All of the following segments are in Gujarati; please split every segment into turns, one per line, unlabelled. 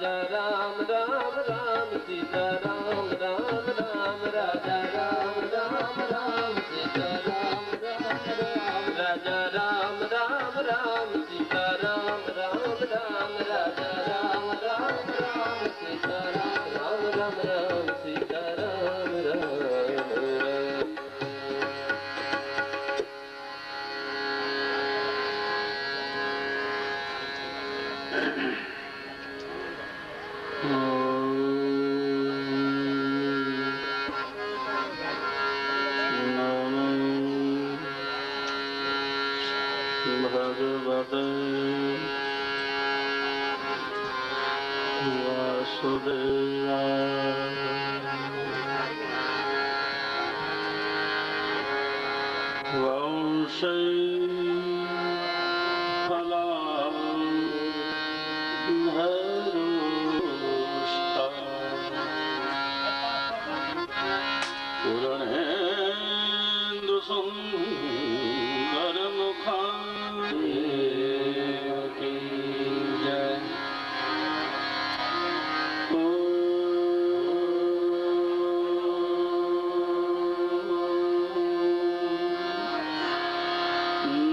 राजा राम राम राम सीता राम राम राम राजा राम राम राम सीता राम राम राम राजा राम राम राम सीता राम राम राम राजा राम राम राम सीता राम राम राम राम सीता राम राम
भगवते वासुदेवाय वंशे फलाधरोष्टा पूर्णेन्दु सुन्दरमुखा की जय।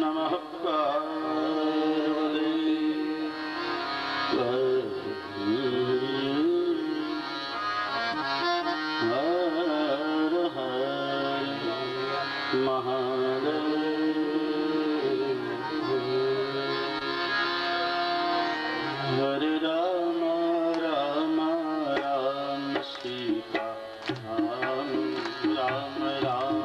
नमः पार्वती हर हर महादेव। हरे राम राम राम सीता राम राम राम राम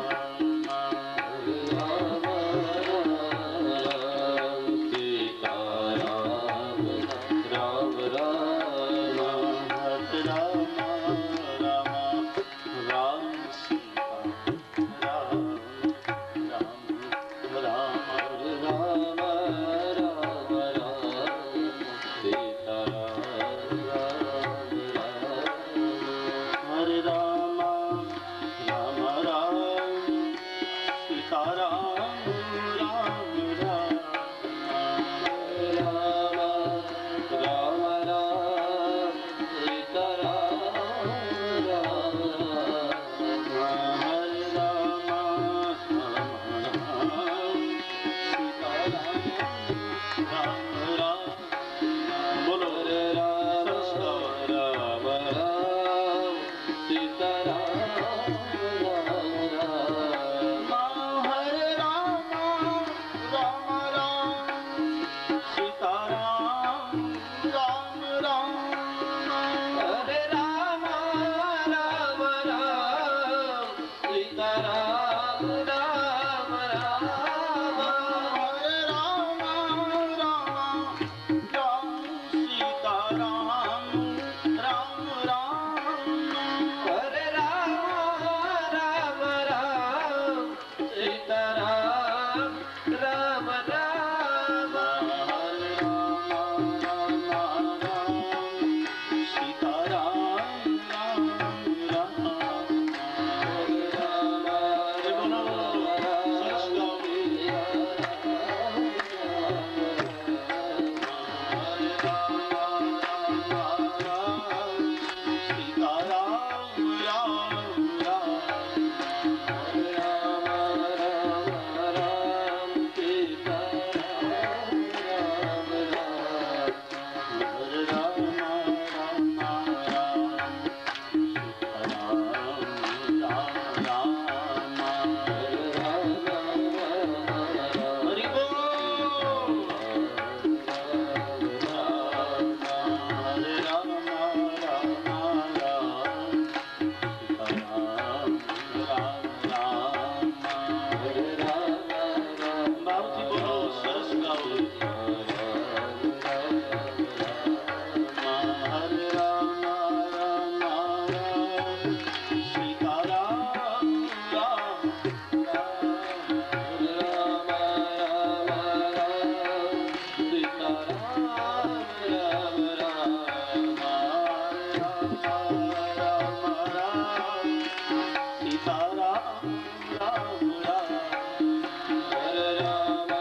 राम सीता राम राम राम हरे राम राम राम सीता राम राम राम हरे राम राम राम सीता राम राम राम हरे राम राम राम सीता राम राम राम राम राम राम सीता राम राम राम हरे राम राम सीता राम राम बोलो रे राम राम राम सीता राम राम राम हरे राम राम राम सीता राम राम राम हरे राम राम राम सीता राम राम राम हरे राम राम राम सीता राम राम राम हरे राम राम राम सीता राम राम राम हरे राम राम राम सीता राम राम राम हरे राम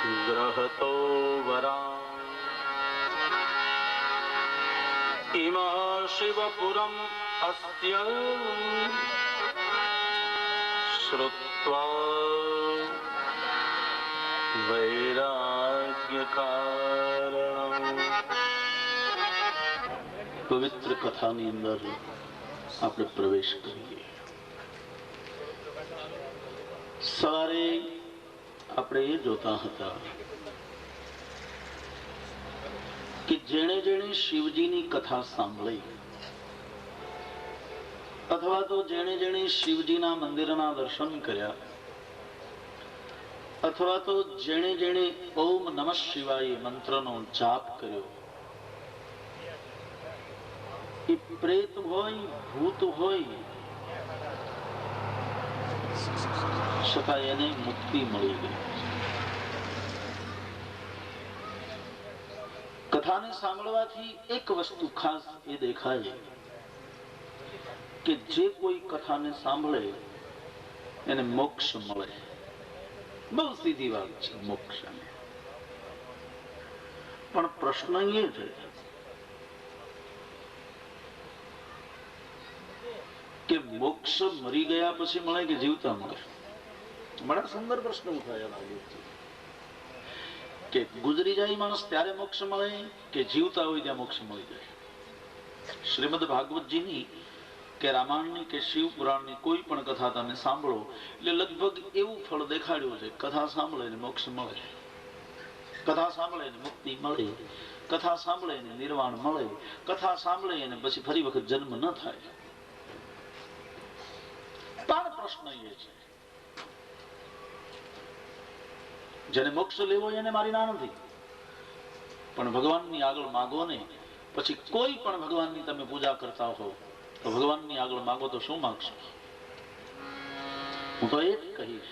ગ્રહતો વરા ઇમા શિવપુરમ અસ્ય શ્રુત્વા વૈરાગ્ય કારણમ. પવિત્ર કથાની અંદર આપણે પ્રવેશ કરીએ. સવારે આપણે એ જોતા હતા કે જેણે જેણે શિવજીની કથા સાંભળી અથવા તો જેણે જેણે શિવજીના મંદિરના દર્શન કર્યા અથવા તો જેણે જેણે ઓમ નમઃ શિવાય મંત્રનો જાપ કર્યો, એ પ્રેત હોય ભૂત હોય છતાં એને મુક્તિ મળી ગઈ. કથાને સાંભળવાથી એક વસ્તુ ખાસ એ દેખાય કે જે કોઈ કથાને સાંભળે એને મોક્ષ મળે. બહુ સીધી વાત છે મોક્ષ. પણ પ્રશ્ન એ છે કે મોક્ષ મરી ગયા પછી મળે કે જીવતા મળે? બડા સુંદર પ્રશ્ન ઉઠાયા કે ગુજરી જાય માણસ ત્યારે મોક્ષ મળે કે જીવતા હોય ત્યાં મોક્ષ મળી જાય? શ્રીમદ ભાગવતજીની કે રામાયણની કે શિવ પુરાણની કોઈ પણ કથા તમે સાંભળો એટલે લગભગ એવું ફળ દેખાડ્યું છે, કથા સાંભળે ને મોક્ષ મળે, કથા સાંભળે ને મુક્તિ મળે, કથા સાંભળે ને નિર્વાણ મળે, કથા સાંભળે ને પછી ફરી વખત જન્મ ન થાય. પણ પ્રશ્ન એ છે જેને મોક્ષ લેવો એને મારી ના નથી, પણ ભગવાનની આગળ માગો ને. પછી કોઈ પણ ભગવાનની તમે પૂજા કરતા હો તો ભગવાનની આગળ માગો તો શું માગશો? હું તો એ જ કહીશ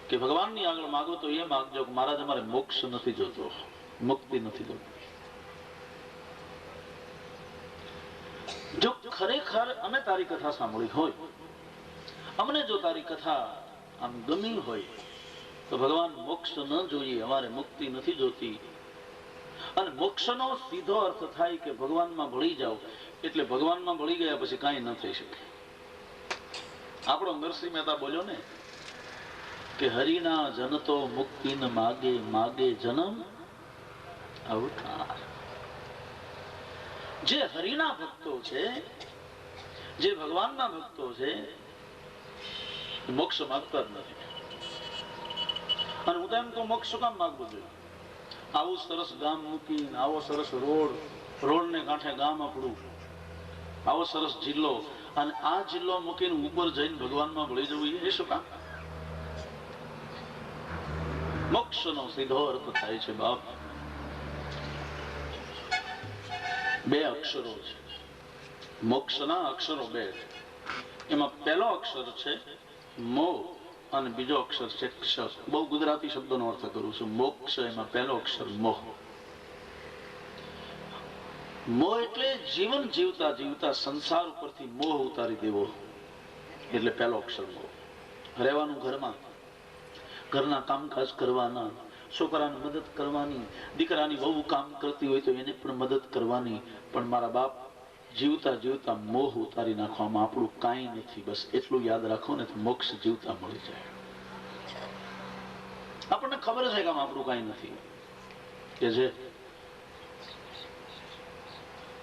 કે ભગવાનની આગળ માગો તો એ માગજો કે મહારાજ અમારે મોક્ષ નથી જોતો, મુક્તિ નથી જોતો. જો ખરેખર અમે તારી કથા સાંભળી હોય, અમને જો તારી કથા આમ ગમી હોય તો ભગવાન મોક્ષ ન જોઈએ, અમારે મુક્તિ નથી જોતી. અને મોક્ષનો સીધો અર્થ થાય કે ભગવાનમાં ભળી જાઓ. એટલે ભગવાનમાં ભળી ગયા પછી કાંઈ ન થઈ શકે. આપણો નરસિંહ મહેતા બોલ્યો ને કે હરિના જન તો મુક્તિ ન માગે, માગે જન્મ અવતાર. જે હરિના ભક્તો છે, જે ભગવાનના ભક્તો છે, મોક્ષ માંગતા જ નથી. અને હું તો એમ કહું મોક્ષ શું કામ માંગવું જોઈએ? આવું સરસ ગામ મૂકીને, આવો સરસ રોડ ને કાંઠે ગામ આપણું, આવો સરસ જિલ્લો, અને આ જિલ્લો મૂકીને ઉપર જઈને ભગવાનમાં ભળી જવું એ શું કામ? મોક્ષનો સીધો અર્થ થાય છે બાપ બે અક્ષરો છે. મોક્ષના અક્ષરો બે છે. એમાં પહેલો અક્ષર છે મો અને બીજો અક્ષર છે ક્ષર. બહુ ગુજરાતી શબ્દનો અર્થ કરું છું. મોક્ષ એમાં પહેલો અક્ષર મોહ. મોહ એટલે જીવન જીવતા જીવતા સંસાર ઉપરથી મોહ ઉતારી દેવો, એટલે પહેલો અક્ષર મોહ. રહેવાનું ઘરમાં, ઘરના કામકાજ કરવાના, છોકરાને મદદ કરવાની, દીકરાની વહુ કામ કરતી હોય તો એને પણ મદદ કરવાની. પણ મારા બાપ જીવતા જીવતા મોહ ઉતારી નાખવામાં આપણું કાંઈ નથી. બસ એટલું યાદ રાખો ને તો મોક્ષ જીવતા મળી જાય. આપણને ખબર છે કે આપણું કાંઈ નથી. કે છે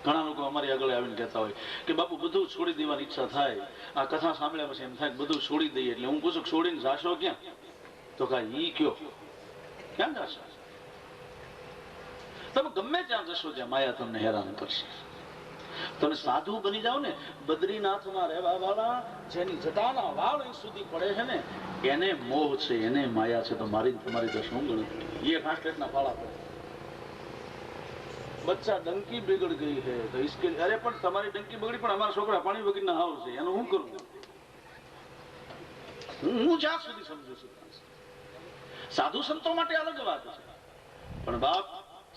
ઘણા લોકો અમારી આગળ આવીને કહેતા હોય કે બાપુ બધું છોડી દેવાની ઈચ્છા થાય, આ કથા સાંભળ્યા પછી એમ થાય બધું છોડી દઈએ. એટલે હું પૂછું છોડીને જાશો ક્યાં? તો કાંઈ ઈ કયો ક્યાં જશો? તમે ગમે ત્યાં જશો ત્યાં માયા તમને હેરાન કરશે. તમે સાધુ બની જાઓ ને, બદ્રીનાથમાં રહેવા વાળા જેની જટાના વાળ સુધી પડે છે ને, એને મોહ છે, એને માયા છે. તો મારી તમારી તો શું ગણતરી? એ ફાસ્ટેટના ફાળા પડે. બચ્ચા ડંકી બિગડ ગઈ છે તો इसके અરે પણ તમારી ડંકી બગડી, પણ અમારા છોકરા પાણી વગરના હાવ છે, એનું શું કરું? હું જ્યાં સુધી સમજુ છું સાધુ સંતો માટે અલગ વાત છે, પણ બાપ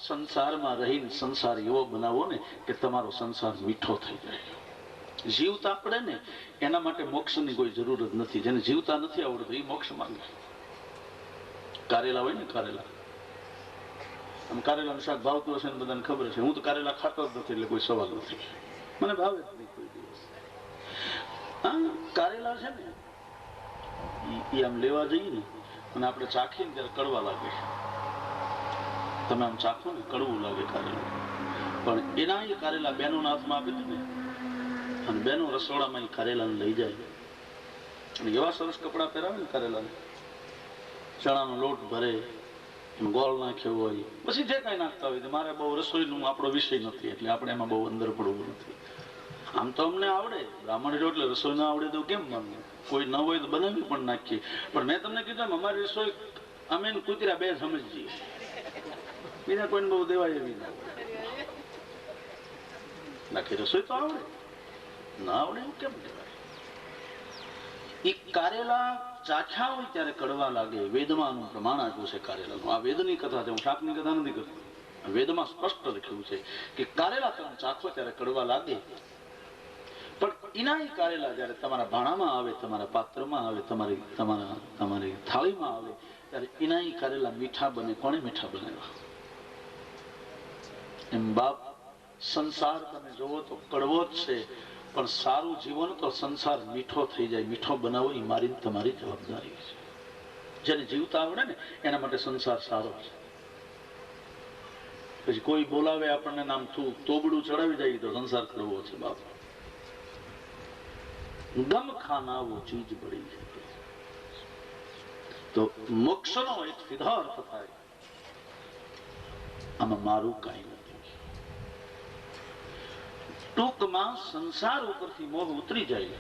સંસારમાં રહીને સંસાર એવો બનાવો ને કે તમારો સંસાર મીઠો થઈ જાય. જીવતા પડે ને એના માટે મોક્ષની કોઈ જરૂર જ નથી. જેને જીવતા નથી આવડતું એ મોક્ષ માંગે. કારેલા હોય ને, કારેલા, આમ કારેલાનું શાક ભાવતું હશે ને બધાને ખબર છે. હું તો કારેલા ખાતો જ નથી, એટલે કોઈ સવાલ નથી, મને ભાવે જ નહીં કોઈ દિવસ. હા, કારેલા છે ને એ આમ લેવા જઈએ ને અને આપણે ચાખીને ત્યારે કડવા લાગે. તમે આમ ચાખો ને કડવું લાગે કારેલા. પણ એના એ કારેલા બેનોના હાથમાં આપી દે ને, અને બેનો રસોડામાં એ કારેલાને લઈ જાય અને એવા સરસ કપડાં પહેરાવે ને કારેલાને, ચણાનો લોટ ભરે, ગોળ નાખ્યો હોય, પછી જે કઈ નાખતા હોય. મારે બહુ રસોઈનું આપણો વિષય નથી, એટલે આપણે એમાં બહુ અંદર પડવું નથી. આમ તો અમને આવડે, બ્રાહ્મણ જો એટલે રસોઈ ના આવડે તો કેમ માનવું? કોઈ ન હોય તો બનાવી પણ નાખીએ. પણ મેં તમને કીધું અમારી રસોઈ અમે કૂતરા બે સમજીએ, બીજા કોઈને બહુ દેવાય એવી ના નાખી. રસોઈ તો આવડે, ના આવડે એવું કેમ કહેવાય? એ કારેલા ચાખ્યા હોય ત્યારે કડવા લાગે. વેદમાં આનું પ્રમાણ આપ્યું છે કારેલાનું. આ વેદની કથા છે, હું શાકની કથા નથી કરતો. વેદમાં સ્પષ્ટ લખ્યું છે કે કારેલા તમે ચાખો ત્યારે કડવા લાગે, પણ એના કારેલા જયારે તમારા ભાણામાં આવે, તમારા પાત્રમાં આવે, તમારી થાળીમાં આવે ત્યારે એના કારેલા મીઠા બને. કોણે મીઠા બનાવ્યા? એમ બાપ, સંસાર તમે જોવો તો કડવો જ છે, પણ સારું જીવન તો સંસાર મીઠો થઈ જાય. મીઠો બનાવો એ મારી તમારી જવાબદારી છે. જેને જીવતા આવડે ને એના માટે સંસાર સારો છે. પછી કોઈ બોલાવે આપણને નામ તોબડું ચડાવી જાય તો સંસાર કડવો છે બાપ. ગમ ખાના વો ચીજ બડી છે. તો મોક્ષનો એક સીધો અર્થ થાય, આમાં મારું કઈ નથી. ટૂંકમાં સંસાર ઉપરથી મોહ ઉતરી જાય.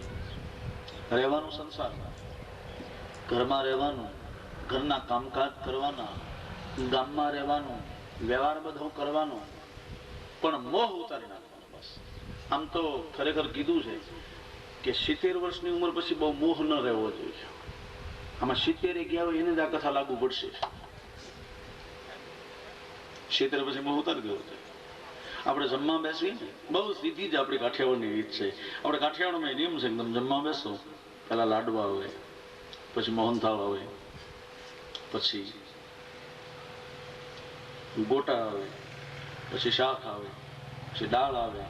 રહેવાનું સંસારમાં, ઘરમાં રહેવાનું, ઘરના કામકાજ કરવાના, ગામમાં રહેવાનું, વ્યવહાર બધો કરવાનો, પણ મોહ ઉતારી નાખવાનો બસ. આમ તો ખરેખર કીધું છે કે 70 વર્ષની ઉંમર પછી બહુ મોહ ન રહેવો જોઈએ. આમાં 70 ગયા હોય એને જ આ કથા લાગુ પડશે. 70 પછી મોહ ઉતારી દેવો છે. આપણે જમવા બેસીએ ને, બહુ સીધી જ આપણી કાઠિયાવાડની રીત છે. આપણે કાઠિયાવાડમાં નિયમ છે કે તમે જમવા બેસો, પેલા લાડવા આવે, પછી મોહનથાળ આવે, પછી ગોટા આવે, પછી શાક આવે, પછી દાળ આવે,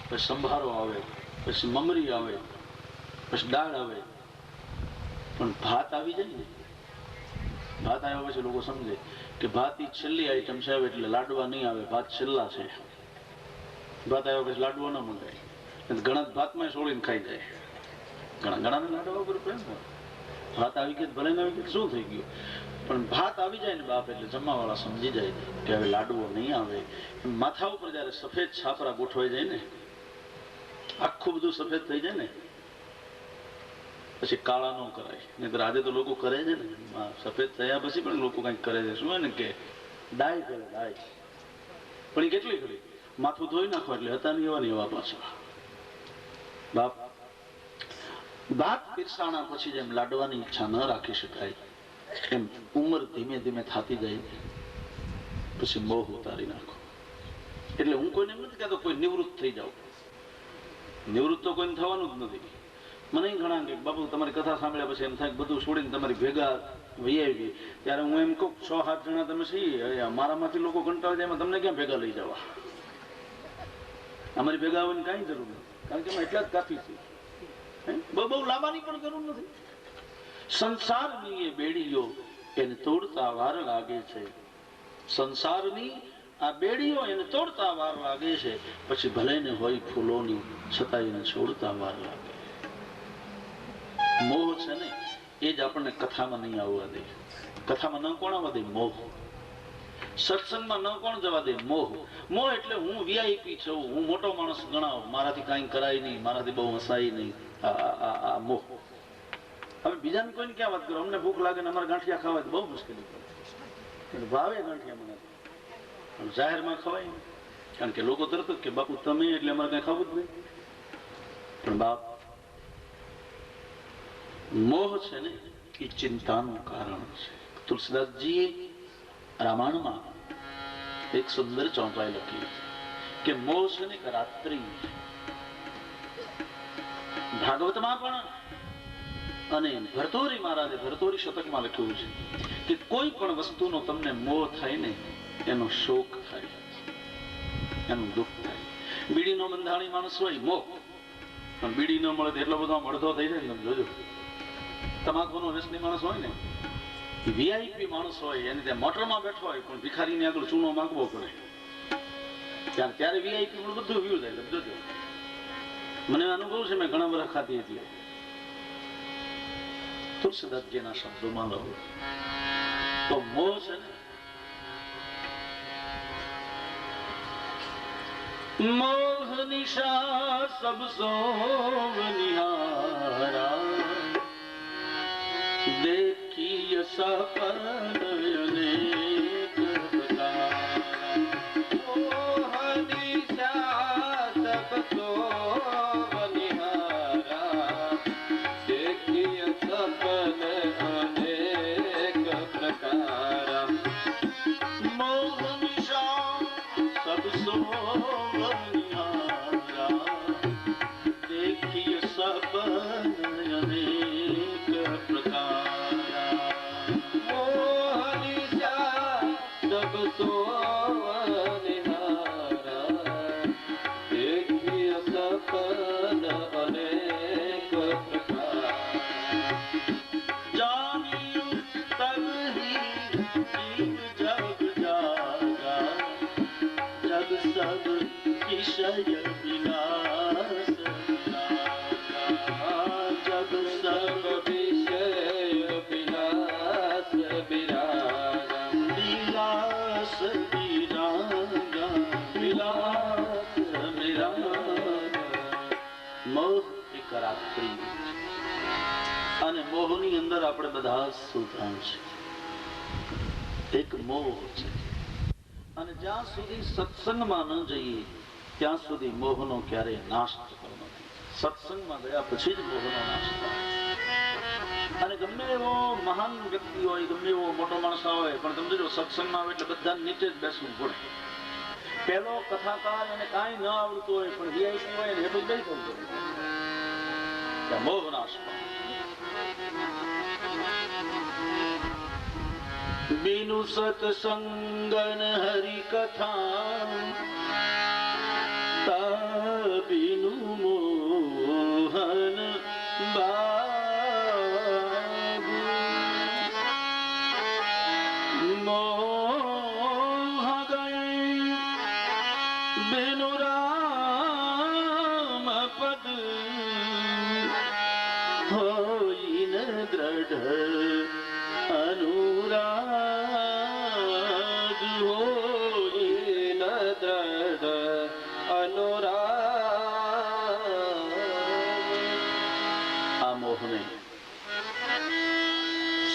પછી સંભારો આવે, પછી મમરી આવે, પછી દાળ આવે. પણ ભાત આવી જાય ને, ભાત આવ્યા પછી લોકો સમજે કે ભાત ની છેલ્લી આઈટમ છે, એટલે લાડવા નહીં આવે, ભાત છેલ્લા છે. ભાત આવ્યા પછી લાડવો ના મંગાય. ઘણા ભાતમાં છોડીને ખાઈ જાય. ઘણા લાડવા ઉપર પ્રેમ હોય. ભાત આવી ગઈ ભલે આવી ગઈ શું થઈ ગયું, પણ ભાત આવી જાય ને બાપ એટલે જમવા વાળા સમજી જાય કે હવે લાડવો નહીં આવે. માથા ઉપર જયારે સફેદ છાપરા ગોઠવાઈ જાય ને, આખું બધું સફેદ થઈ જાય ને, પછી કાળા ન કરાય. નહીં આજે તો લોકો કરે છે ને, સફેદ થયા પછી પણ લોકો કઈક કરે છે. શું હોય ને કે ડાય કરે, ડાય. પણ એ કેટલી કરી માથું ધોઈ નાખો એટલે હતા નહીં એવા ને એવા પાછા. બાપ, ભાત પીરસાણા પછી જેમ લાડવાની ઈચ્છા ન રાખી શકાય, એમ ઉંમર ધીમે ધીમે થતી જાય પછી મોહ ઉતારી નાખો. એટલે હું કોઈને એમ નથી કહેતો કોઈ નિવૃત્ત થઈ જાવ. નિવૃત્ત તો કોઈને થવાનું જ નથી. મને ઘણા કે બાપુ તમારી કથા સાંભળ્યા પછી એમ થાય બધું છોડીને તમારી ભેગા વહી આવી. ત્યારે હું એમ કહું 6-7 જણા તમે છીએ, મારામાંથી લોકો કંટાળી જાય, તમને ક્યાં ભેગા લઈ જવા? અમારી ભેગા આવવાની કાંઈ જરૂર નથી, કારણ કે એટલા જ કાફી છે. બહુ લાંબાની પણ જરૂર નથી. સંસારની એ બેડીઓ એને તોડતા વાર લાગે છે. સંસારની આ બેડીઓ એને તોડતા વાર લાગે છે. પછી ભલે ને હોય ફૂલોની, છતાં એને છોડતા વાર લાગે. મોહ છે ને એ જ આપણને કથામાં નહીં આવવા દે. કથામાં ન કોણ આવવા દે? મોહ. સત્સંગમાં ન કોણ જવા દે? મોહ. મોહ એટલે હું VIP છું, હું મોટો માણસ ગણાવ, મારાથી કાંઈ કરાય નહીં, મારાથી બહુ હસાય નહીં. આ મોહ. હવે બીજાને કોઈને ક્યાં વાત કરો? અમને ભૂખ લાગે ને અમારે ગાંઠિયા ખાવા બહુ મુશ્કેલી પડે. ભાવે ગાંઠિયા મને, પણ જાહેરમાં ખવાય ને, કારણ કે લોકો તરત જ કે બાપુ તમે એટલે અમારે કઈ ખાવું જ નહીં. પણ બાપ, મોહ છે ને એ ચિંતાનું કારણ છે. તુલસીદાસજીએ રામાયણમાં એક સુંદર ચોપાઈ લખી કે મોહ છે ને રાત્રિ. ભાગવતમાં પણ અને ભરતોરી મહારાજે ભરતોરી શતકમાં લખ્યું છે કે કોઈ પણ વસ્તુનો તમને મોહ થાય ને એનો શોક થાય, એનું દુઃખ થાય. બીડીનો બંધાણી માણસ હોય મોહ, પણ બીડી ન મળે તો એટલો બધો મળતો થઈ જાય ને. તમે જોજો, તમાકુનો વ્યસની માણસ હોય ને, વીઆઈપી માણસ હોય, એને ત્યાં મોટરમાં બેઠો હોય પણ ભિખારીની આગળ ચૂનો માંગવો પડે, ત્યારે વીઆઈપી પણ બધું વ્યૂ થાય. તમે જોજો, મને અનુભવ છે, મેં ઘણા બધા ખાધી એટલે. તુલસીદાસજીના શબ્દોમાં લો તો મોહ છે ને, મોહ નિશા સબ સોવ નિહારા, देखिए सपन अनेक प्रकार,
मोह निशा सब सोव निहारा, देखिए सपन अनेक प्रकार,
मोह निशा सब सोव निहारा, देखिए सपन अनेक प्रकार,
मोह निशा सब सोव निहारा, देखिए सपन अनेक प्रकार,
जानियो तब ही जीव जग जागा, जग सब विषय विलास विरागा, जग सब
विषय विलास विरागा,
विलास विरागा, विलास विरागा. મોહ એક રાત્રિ અને મોહની અંદર આપણે બધા સુધાણ છે. એક મોહ છે અને જ્યાં સુધી સત્સંગમાં ન જઈએ ત્યાં સુધી મોહનો ક્યારેય નાશ થતો નથી. સત્સંગમાં ગયા પછી જ મોહનો નાશ થાય. અને ગમે એવો મહાન વ્યક્તિ હોય, ગમે એવો મોટો માણસ હોય, પણ તમે જો સત્સંગમાં આવે એટલે બધા નીચે જ બેસવું પડે. પેલો કથાકાર એને કાંઈ ન આવડતું હોય પણ વીઆઈપી હોય ને એટલું જ બેસવું પડે. મોહ નાશ પામે. बिनु सत्संगन हरि कथा, बिनु मोहन बाबू, मोह गए बिनु राम पद, होई न दृढ़ अनुराग,
होई न दृढ़ अनुराग.
આ મોહને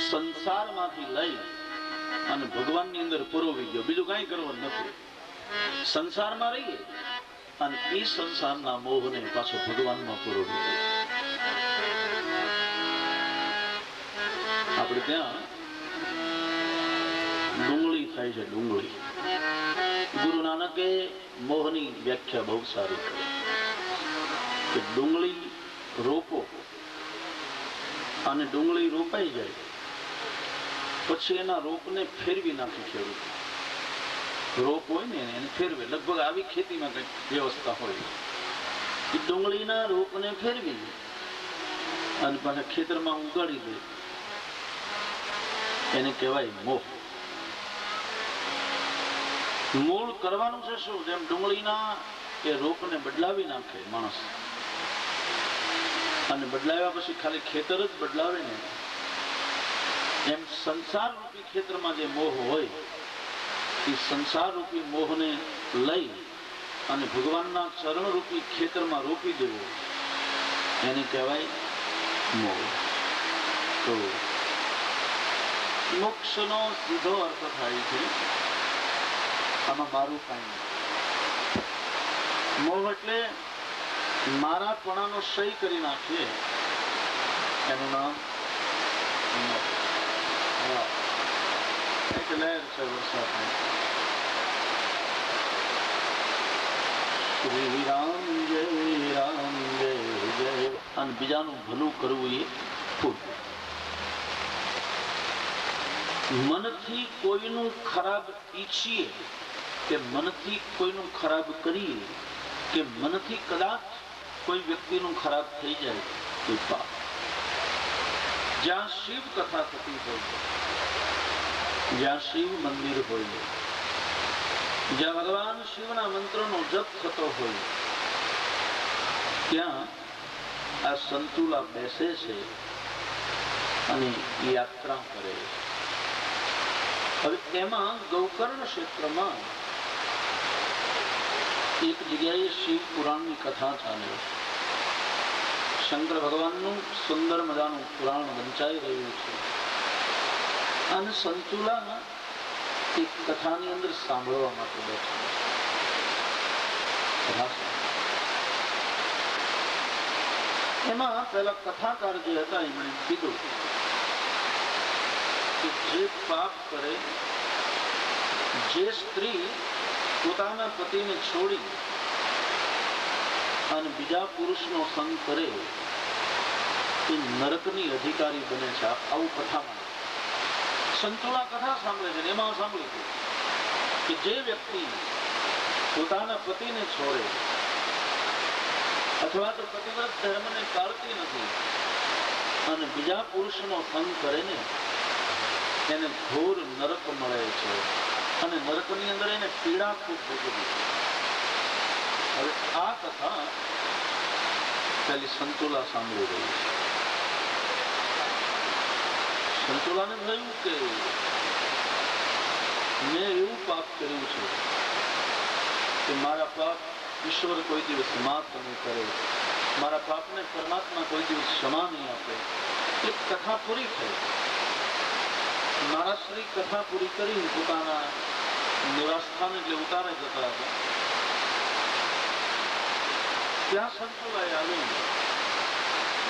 સંસારમાંથી લઈ અને ભગવાનની અંદર પુરોવી ગયો. બીજું કાંઈ કરવું નથી. સંસારમાં રહીએ અને એ સંસારના મોહને પાછો ભગવાનમાં પુરોવી ગયો. આપણે ત્યાં ડુંગળી થાય છે. ડુંગળી, ગુરુ નાનકે મોહની વ્યાખ્યા બહુ સારી કરી કે ડુંગળી રોપો અને ડુંગળી રોપાઈ જાય પછી એના રોપને ફેરવી નાખે ખેડૂત. રોપ હોય ને એને ફેરવે. લગભગ આવી ખેતીમાં કઈક વ્યવસ્થા હોય. એ ડુંગળીના રોપને ફેરવી અને પાછા ખેતરમાં ઉગાડી દે, એને કહેવાય મોહ. મૂળ કરવાનું છે શું? જેમ ડુંગળીના એ રોપને બદલાવી નાખે માણસ અને બદલાવ્યા પછી ખાલી ખેતર જ બદલાવે ને, એમ સંસાર રૂપી ખેતરમાં જે મોહ હોય એ સંસાર રૂપી મોહને લઈ અને ભગવાનના ચરણ રૂપી ખેતરમાં રોપી દેવો, એને કહેવાય મોહ. તો મોક્ષનો સીધો અર્થ થાય છે આમાં મારું કાંઈ નથી. મોહ એટલે મારા પણાનો ક્ષય કરી નાખીએ એનું નામ મોહ. એક લહેર છે વરસાદની. શ્રી રામ જય રામ જય જય. અને બીજાનું ભલું કરવું એ ખુદ. મનથી કોઈનું ખરાબ ઈચ્છીએ કે મનથી કોઈનું ખરાબ કરીએ કે મનથી કદાચ કોઈ વ્યક્તિનું ખરાબ થઈ જાય તો પાપ. જ્યાં શિવ કથા થતી હોય, જ્યાં શિવ મંદિર હોય, જ્યાં ભગવાન શિવના મંત્રનો જપ થતો હોય, ત્યાં આ સંતુલા બેસે છે અને યાત્રા કરે છે. હવે એમાં ગૌકર્ણ ક્ષેત્રમાં એક જગ્યાએ શિવ પુરાણની કથા ચાલે છે. શંકર ભગવાનનું સુંદર મજાનું પુરાણ વંચાઈ રહ્યું છે અને સંતુલા એક કથાની અંદર સાંભળવા માટે બેઠા. એમાં પેલા કથાકાર જે હતા એમણે કીધું કે જે પાપ કરે, જે સ્ત્રી પોતાના પતિને છોડી અને બીજા પુરુષનો સંગ કરે એ નરકની અધિકારી બને છે. આવું કથામાં સંતુલા કથા સાંભળે છે. એમાં સાંભળ્યું કે જે વ્યક્તિ પોતાના પતિને છોડે અથવા તો પતિવ્રત ધર્મને પાળતી નથી અને બીજા પુરુષનો સંગ કરે ને એને ઘોર નરક મળે છે અને નરકની અંદર એને પીડા ખૂબ ભોગવી. હવે આ કથા પેલી સંતુલા સાંભળી રહી છે. સંતુલાને થયું કે મેં એવું પાપ કર્યું છે કે મારા પાપ ઈશ્વર કોઈ દિવસ માફ નહીં કરે, મારા પાપને પરમાત્મા કોઈ દિવસ ક્ષમા નહીં આપે. એક કથા પૂરી થઈ. મારા શ્રી કથા પૂરી કરી પોતાના નિવાસ સ્થાને જે ઉતારે જતા હતા ત્યાં સંતુલાએ આવી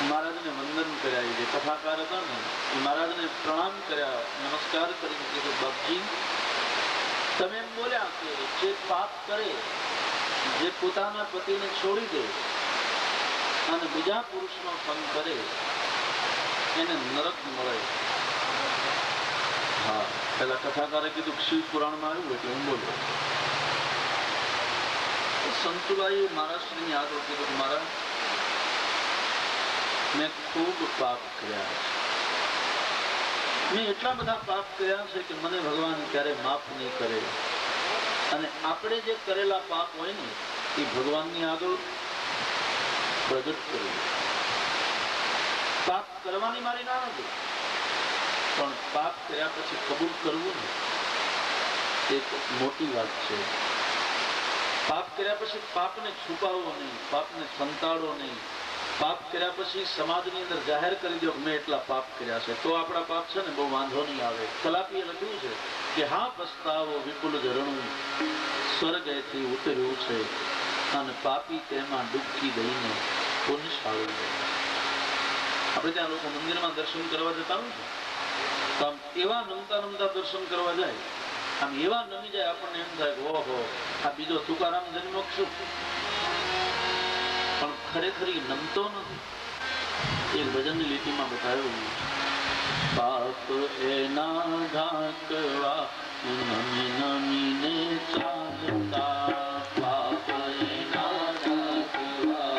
મહારાજને વંદન કર્યા. જે કથાકાર હતા ને એ મહારાજને પ્રણામ કર્યા, નમસ્કાર કરીને કીધું, બાપજી તમે એમ બોલ્યા કે જે પાપ કરે, જે પોતાના પતિને છોડી દે અને બીજા પુરુષનો સંગ કરે એને નરક મળે. હા, પેલા કથાકારે કીધું શિવ પુરાણમાં આવ્યું એટલે હું બોલ્યો. સંતુલાએ મહારાષ્ટ્રની આગળ કીધું કે મહારાજ મેં ખૂબ પાપ કર્યા છે. મેં એટલા બધા પાપ કર્યા છે કે મને ભગવાન ક્યારે માફ નહીં કરે. અને આપણે જે કરેલા પાપ હોય ને એ ભગવાનની આગળ પ્રગટ કરવું. પાપ કરવાની મારી ના નથી, પણ પાપ કર્યા પછી કબૂલ કરવું ને એક મોટી વાત છે. પાપ કર્યા પછી પાપને છુપાવવો નહીં, પાપને સંતાડવો નહીં. પાપ કર્યા પછી સમાજની અંદર જાહેર કરી દો મેં એટલા પાપ કર્યા છે, તો આપણા પાપ છે ને બહુ વાંધો નહીં આવે. કલાપીએ લખ્યું છે કે હા પસ્તાવો વિપુલ ઝરણું સ્વર્ગથી ઉતર્યું છે અને પાપી તેમાં ડૂબકી દઈને પુણ્યશાળી બને. આપણે ત્યાં લોકો મંદિરમાં દર્શન કરવા જતા હોય છે તો આમ એવા નમતા દર્શન કરવા જાય, આમ એવા નમી જાય આપણને એમ થાય કે ઓહો આ બીજો તુકારામ જન્મો શું, પણ ખરેખર નમતો નથી. એક ભજનની લીટીમાં બતાવ્યું, પાપ એના ઢાંકવા નમી નમીને ચાલતા, પાપ એના ઢાંકવા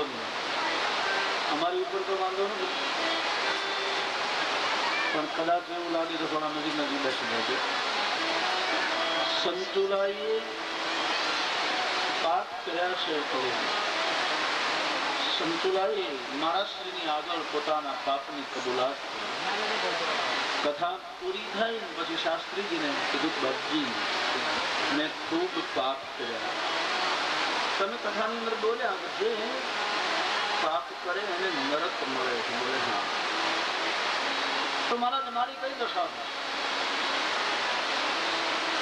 વાંધો નહીં, અમારી ઉપર તો વાંધો નથી, પણ કદાચ એવું લાગે તો થોડા નજીક નજીક બેસી જાય. સંતુલાઈએ પાપ કર્યા છે તો સંતુલાએ મહારાષ્ટ્રની આગળ પોતાના પાપની કબૂલાત કરી. કથા પૂરી થઈ પછી શાસ્ત્રીજીને કીધું, બાપજી મેં ખૂબ પાપ કર્યા. તમે કથાની અંદર બોલ્યા કે જે પાપ કરે એને નરક મળે છે. બોલે હા. તો મહારાજ મારી કઈ દશા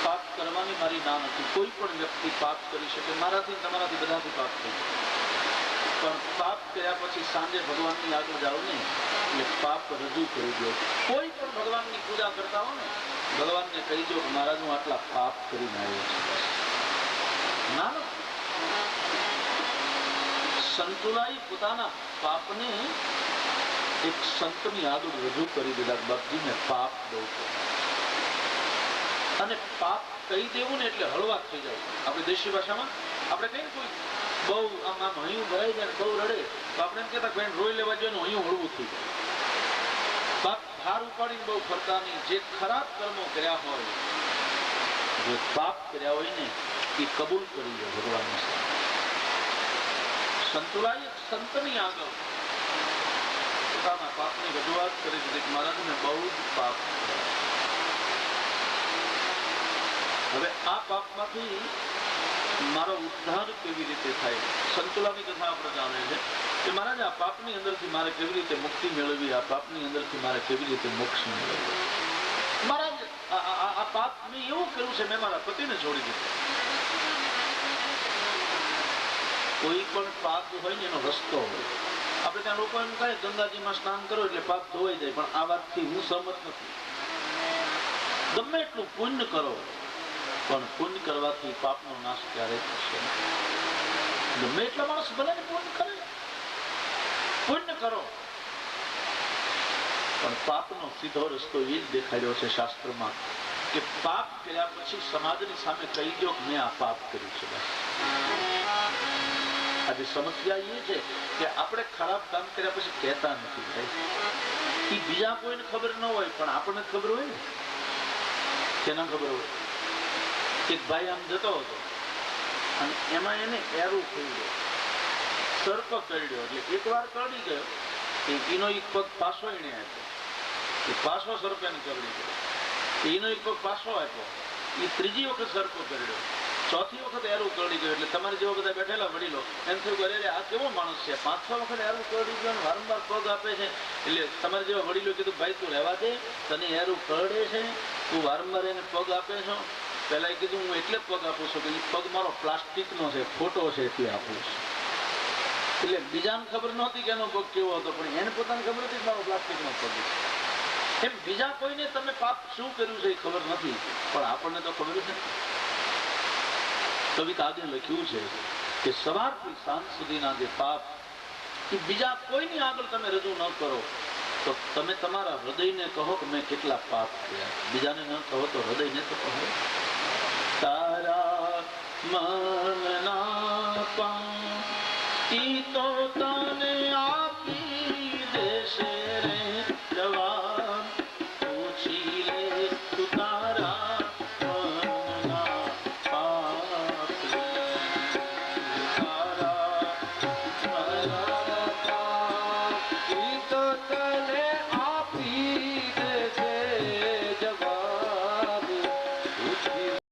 પાપ કરવાની મારી ના નથી. કોઈ પણ વ્યક્તિ પાપ કરી શકે, મારાથી તમારાથી બધાથી પાપ થઈ જાય, પણ પાપ કર્યા પછી સાંજે ભગવાનની આગળ જાઓ ને એટલે પાપ રજૂ કરી દો. કોઈ પણ ભગવાનની પૂજા કરતા હો ને ભગવાનને કહી દો કે મહારાજ હું આટલા પાપ કરીને આવ્યો છું. ના ના, સંતુલાએ પોતાના પાપને એક સંતની આગળ રજૂ કરી દીધા. બાપજી મેં પાપ બહુ કર્યા. અને પાપ કહી દેવું ને એટલે હળવા થઈ જાય. આપણી દેશી ભાષામાં આપણે કહીએ ને કોઈ બહુ આમ આમ હૈયું ભરાઈ જાય, બહુ રડે તો આપણે એમ કહેતા બેન રોઈ લેવા જોઈએ ને હૈયું હળવું થઈ જાય. પાપ ભાર ઉપાડીને બહુ ફરતા નહીં. જે ખરાબ કર્મો કર્યા હોય, જે પાપ કર્યા હોય ને એ કબૂલ કરી લે ભગવાનની સામે. સંતુલાએ સંતની આગળ પોતાના પાપની રજૂઆત કરી દીધી કે મહારાજ મેં બહુ જ પાપ કર્યા. હવે આ પાપમાંથી મારો ઉદ્ધાર કેવી રીતે થાય? સંતુલાની કથા આપણે જાણે છે કે મહારાજ આ પાપની અંદરથી મારે કેવી રીતે મુક્તિ મેળવવી, આ પાપની અંદરથી મારે કેવી રીતે મોક્ષ મેળવવો. મહારાજ આ પાપ મેં એવું કર્યું છે, મેં મારા પતિને છોડી દીધો. કોઈ પણ પાપ હોય ને એનો રસ્તો હોય. આપણે ત્યાં લોકો એમ કહે ગંગાજીમાં સ્નાન કરો એટલે પાપ ધોવાઈ જાય, પણ આ વાતથી હું સહમત નથી. ગમે એટલું પુણ્ય કરો પણ પુણ્ય કરવાથી પાપનો નાશ ક્યારેય થશે નહીં. ગમે એટલા માણસ ભલે ને પુણ્ય કરે, પુણ્ય કરો, પણ પાપનો સીધો રસ્તો એ જ દેખાડ્યો છે શાસ્ત્રમાં કે પાપ કર્યા પછી સમાજની સામે કહી દો કે મેં આ પાપ કર્યું છે. આજે સમસ્યા એ છે કે આપણે ખરાબ કામ કર્યા પછી કહેતા નથી. એ બીજા કોઈને ખબર ન હોય પણ આપણને ખબર હોય ને. કેના ખબર હોય? એક ભાઈ આમ જતો હતો અને એમાં એને એરું કર્યું, સર્પ કરડ્યો. એટલે એક વાર કરડી ગયો, એનો એક પગ પાછો એને આપ્યો, એ પાછો સર્પ એને કરડી ગયો, એનો એક પગ પાછો આપ્યો, એ ત્રીજી વખત સર્પ કરડ્યો, ચોથી વખત એરું કરડી ગયો. એટલે તમારી જેવા બધા બેઠેલા વડીલો એમ થયું કે અરે આ કેવો માણસ છે, 5-6 વખત એરું કરડી ગયો અને વારંવાર પગ આપે છે. એટલે તમારી જેવા વડીલો કીધું ભાઈ તું રહેવા દે, તને એરું કરડે છે, તું વારંવાર એને પગ આપે છો. પહેલા કીધું હું એટલે પગ આપું છું કે એ પગ મારો પ્લાસ્ટિકનો છે, ખોટો છે, એટલે આપું છું. એટલે બીજાને ખબર નહોતી કે એનો પગ કેવો હતો, પણ એને પોતાને ખબર હતી કે મારો પ્લાસ્ટિકનો પગ છે. એમ બીજા કોઈને તમે પાપ શું કર્યું છે એ ખબર નથી, પણ આપણને તો ખબર છે. કવિતા આગળ લખ્યું છે કે સવારથી સાંજ સુધીના જે પાપ એ બીજા કોઈની આગળ તમે રજૂ ન કરો તો તમે તમારા હૃદયને કહો કે મેં કેટલા પાપ કર્યા. બીજાને ન કહો તો હૃદયને તો કહો. તારા મન